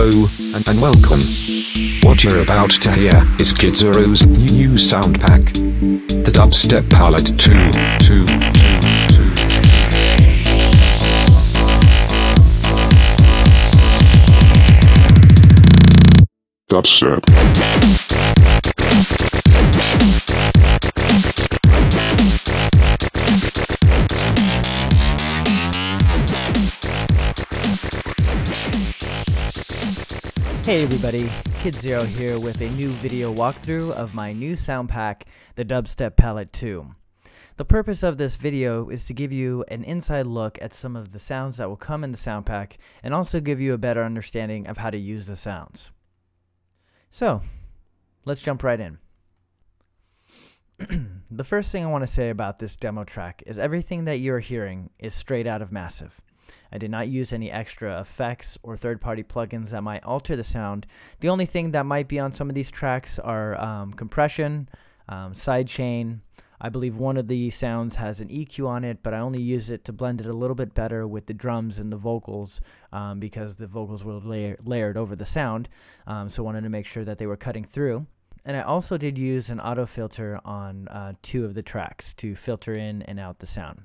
Hello, and welcome. What you're about to hear is Kid Zero's new sound pack, the Dubstep Pallet 2. Dubstep. Hey everybody, Kid Zero here with a new video walkthrough of my new sound pack, the Dubstep Pallet 2. The purpose of this video is to give you an inside look at some of the sounds that will come in the sound pack and also give you a better understanding of how to use the sounds. So, let's jump right in. The first thing I want to say about this demo track is everything that you're hearing is straight out of Massive. I did not use any extra effects or third-party plugins that might alter the sound. The only thing that might be on some of these tracks are compression, sidechain. I believe one of the sounds has an EQ on it, but I only use it to blend it a little bit better with the drums and the vocals because the vocals were layered over the sound, so I wanted to make sure that they were cutting through. And I also did use an auto filter on 2 of the tracks to filter in and out the sound.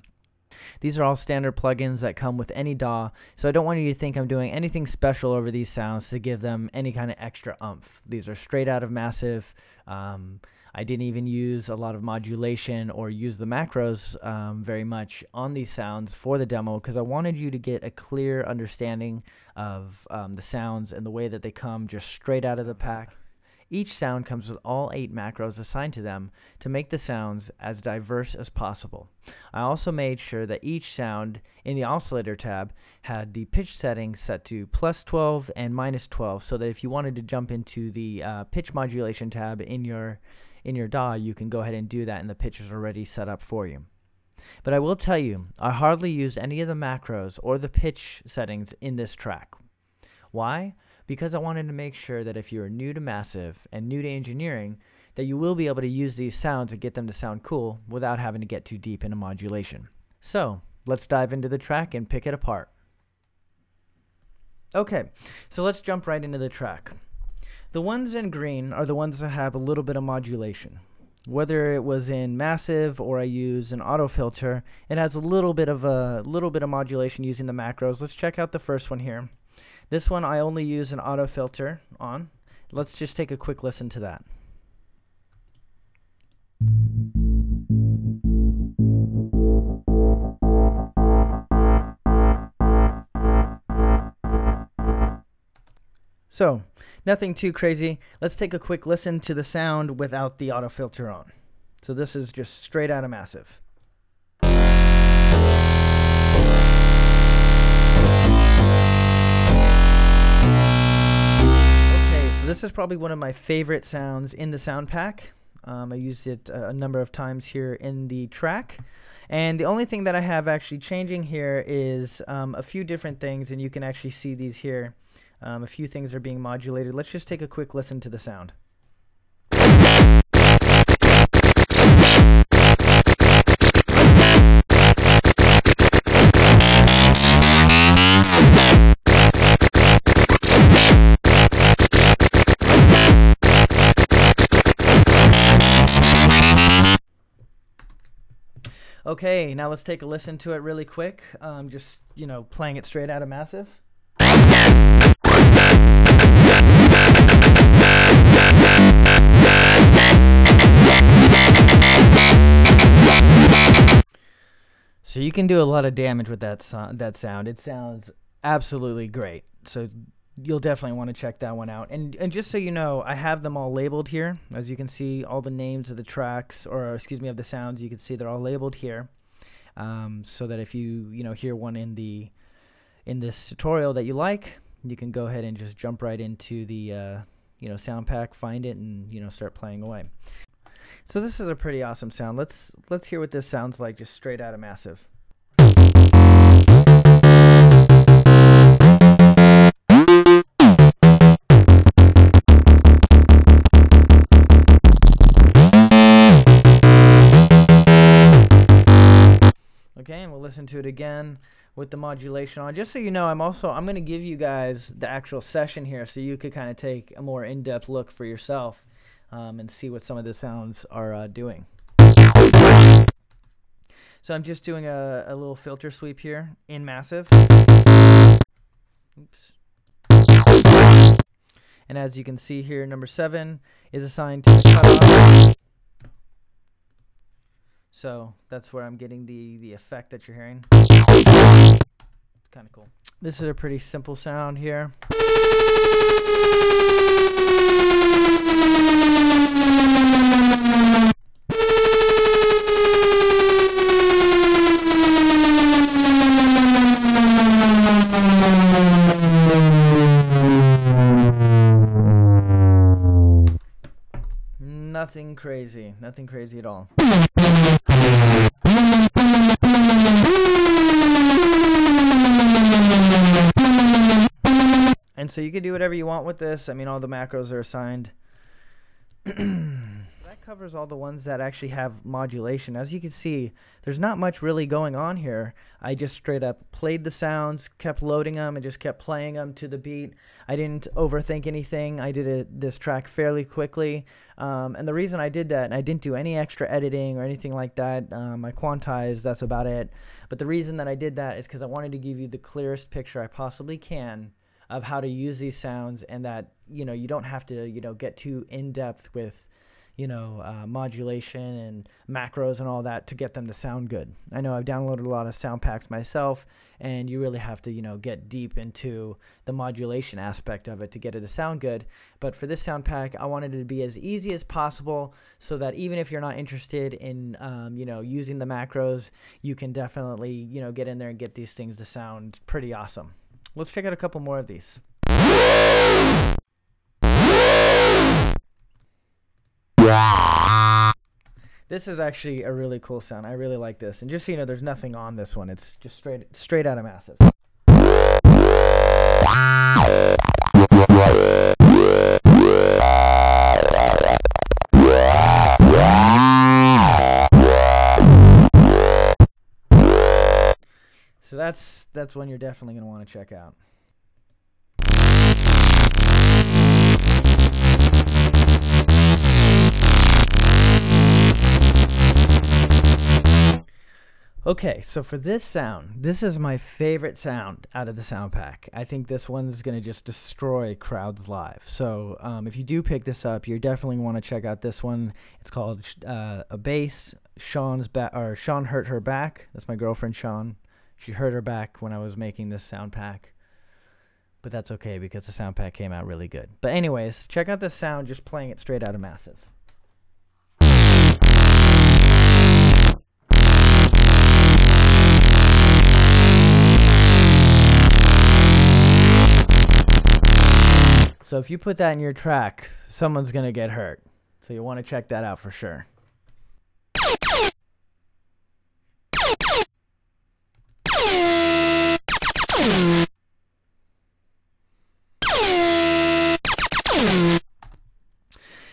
These are all standard plugins that come with any DAW, so I don't want you to think I'm doing anything special over these sounds to give them any kind of extra oomph. These are straight out of Massive. I didn't even use a lot of modulation or use the macros very much on these sounds for the demo because I wanted you to get a clear understanding of the sounds and the way that they come just straight out of the pack. Each sound comes with all 8 macros assigned to them to make the sounds as diverse as possible. I also made sure that each sound in the oscillator tab had the pitch setting set to +12 and -12 so that if you wanted to jump into the pitch modulation tab in your DAW, you can go ahead and do that and the pitch is already set up for you. But I will tell you, I hardly used any of the macros or the pitch settings in this track. Why? Because I wanted to make sure that if you're new to Massive and new to engineering, that you will be able to use these sounds and get them to sound cool without having to get too deep into modulation. So, let's dive into the track and pick it apart. Okay, so let's jump right into the track. The ones in green are the ones that have a little bit of modulation. Whether it was in Massive or I use an auto filter, it has a little bit of modulation using the macros. Let's check out the first one here. This one I only use an auto filter on. Let's just take a quick listen to that. So, nothing too crazy. Let's take a quick listen to the sound without the auto filter on. So this is just straight out of Massive. This is probably one of my favorite sounds in the sound pack. I used it a number of times here in the track. And the only thing that I have actually changing here is a few different things, and you can actually see these here. A few things are being modulated. Let's just take a quick listen to the sound. Okay, now let's take a listen to it really quick. Just, playing it straight out of Massive. So you can do a lot of damage with that sound. It sounds absolutely great. So you'll definitely want to check that one out. And just so you know, I have them all labeled here. As you can see, all the names of the tracks, or excuse me, of the sounds, you can see they're all labeled here. So that if you hear one in this tutorial that you like, you can go ahead and just jump right into the sound pack, find it, and start playing away. So this is a pretty awesome sound. Let's hear what this sounds like just straight out of Massive. Okay, and we'll listen to it again with the modulation on. Just so you know, I'm going to give you guys the actual session here so you could kind of take a more in-depth look for yourself and see what some of the sounds are doing. So I'm just doing a little filter sweep here in massive. Oops. And as you can see here, number 7 is assigned to the cutoff. So that's where I'm getting the effect that you're hearing. It's kind of cool. This is a pretty simple sound here. Nothing crazy at all. And so you can do whatever you want with this. I mean, all the macros are assigned. That covers all the ones that actually have modulation. As you can see, there's not much really going on here. I just straight up played the sounds, kept loading them, and just kept playing them to the beat. I didn't overthink anything. I did this track fairly quickly. And the reason I did that, and I didn't do any extra editing or anything like that. I quantized, that's about it. But the reason that I did that is because I wanted to give you the clearest picture I possibly can of how to use these sounds, and that, you know, you don't have to, you know, get too in-depth with, you know, modulation and macros and all that to get them to sound good. I know I've downloaded a lot of sound packs myself, and you really have to, you know, get deep into the modulation aspect of it to get it to sound good. But for this sound pack, I wanted it to be as easy as possible so that even if you're not interested in, you know, using the macros, you can definitely, you know, get in there and get these things to sound pretty awesome. Let's check out a couple more of these. This is actually a really cool sound. I really like this. And just so you know, there's nothing on this one. It's just straight out of massive. So that's one you're definitely going to want to check out. Okay, so for this sound, this is my favorite sound out of the sound pack. I think this one is going to just destroy crowds live. So if you do pick this up, you definitely want to check out this one. It's called a bass. Sean hurt her back. That's my girlfriend, Sean. She hurt her back when I was making this sound pack. But that's okay because the sound pack came out really good. But anyways, check out this sound just playing it straight out of massive. So if you put that in your track, someone's going to get hurt. So you want to check that out for sure.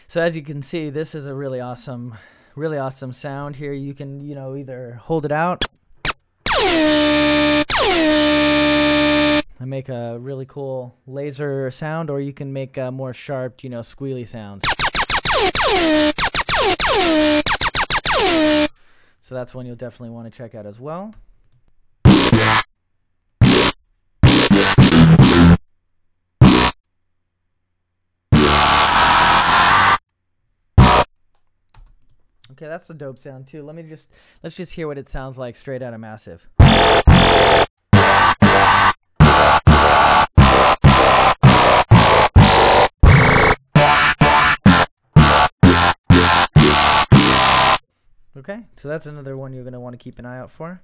So as you can see, this is a really awesome sound here. You can, you know, either hold it out and make a really cool laser sound, or you can make more sharp, you know, squealy sounds. So that's one you'll definitely want to check out as well. Okay, that's a dope sound too. Let's just hear what it sounds like straight out of massive. Okay, so that's another one you're going to want to keep an eye out for.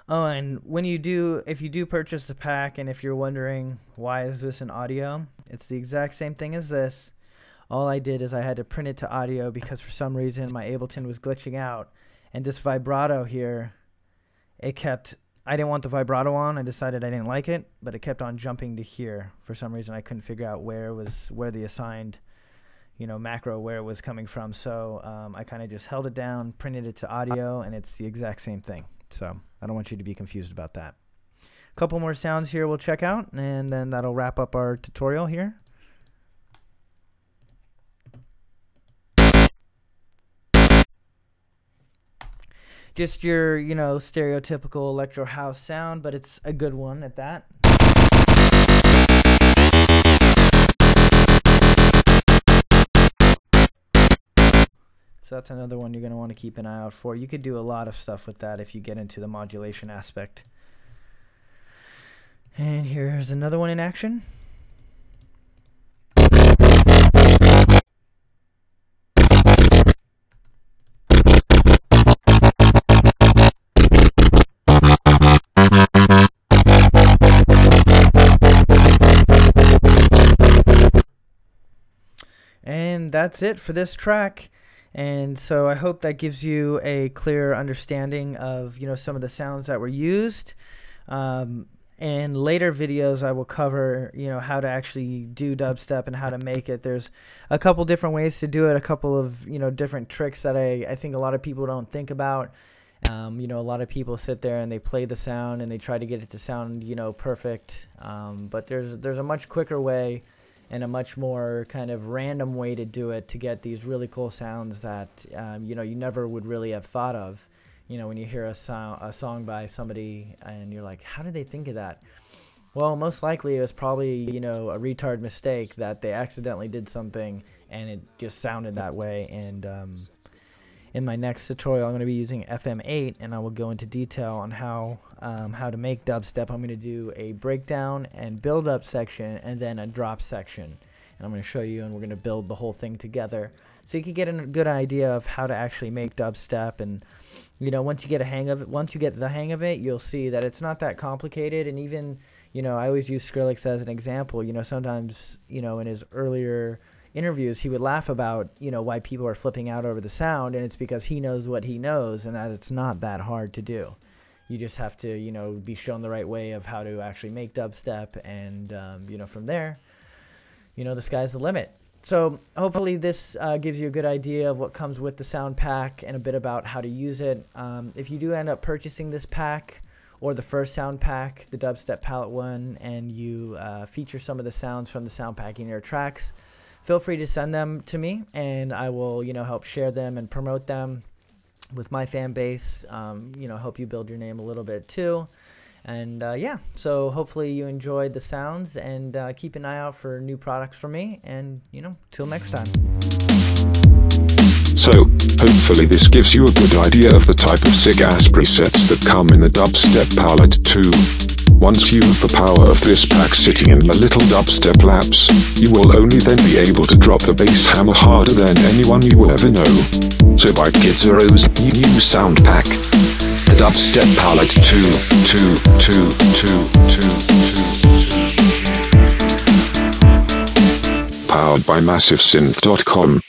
Oh, and if you do purchase the pack, and if you're wondering why is this in audio, it's the exact same thing as this. All I did is I had to print it to audio because for some reason my Ableton was glitching out, and this vibrato here, I didn't want the vibrato on. I decided I didn't like it, but it kept on jumping to here. For some reason I couldn't figure out where the assigned, macro where it was coming from. So I kind of just held it down, printed it to audio, and it's the exact same thing. So I don't want you to be confused about that. A couple more sounds here we'll check out, and then that'll wrap up our tutorial here. Just your, stereotypical electro house sound, but it's a good one at that. So that's another one you're going to want to keep an eye out for. You could do a lot of stuff with that if you get into the modulation aspect. And here's another one in action. And that's it for this track. And so I hope that gives you a clear understanding of some of the sounds that were used. In later videos I will cover how to actually do dubstep and how to make it. There's a couple different ways to do it, a couple of different tricks that I think a lot of people don't think about. A lot of people sit there and they play the sound and they try to get it to sound perfect, but there's a much quicker way and a much more kind of random way to do it to get these really cool sounds that you never would really have thought of. When you hear a song by somebody and you're like, how did they think of that? Well, most likely it was probably a retard mistake that they accidentally did something and it just sounded that way. And in my next tutorial, I'm going to be using FM8, and I will go into detail on how to make dubstep. I'm going to do a breakdown and build up section, and then a drop section. And I'm going to show you, and we're going to build the whole thing together, so you can get a good idea of how to actually make dubstep. And once you get the hang of it, you'll see that it's not that complicated. And even I always use Skrillex as an example. Sometimes in his earlier interviews he would laugh about why people are flipping out over the sound, and it's because he knows what he knows, and that it's not that hard to do. You just have to be shown the right way of how to actually make dubstep, and from there the sky's the limit. So hopefully this gives you a good idea of what comes with the sound pack and a bit about how to use it. If you do end up purchasing this pack or the first sound pack, the Dubstep Pallet one, and you feature some of the sounds from the sound pack in your tracks, feel free to send them to me, and I will, help share them and promote them with my fan base. Help you build your name a little bit too. And yeah, so hopefully you enjoyed the sounds, and keep an eye out for new products from me. And till next time. So, hopefully this gives you a good idea of the type of sick-ass presets that come in the Dubstep Pallet 2. Once you've the power of this pack sitting in the little dubstep laps, you will only then be able to drop the bass hammer harder than anyone you will ever know. So buy Kidzero's new sound pack, the Dubstep Pallet 2. Powered by MassiveSynth.com.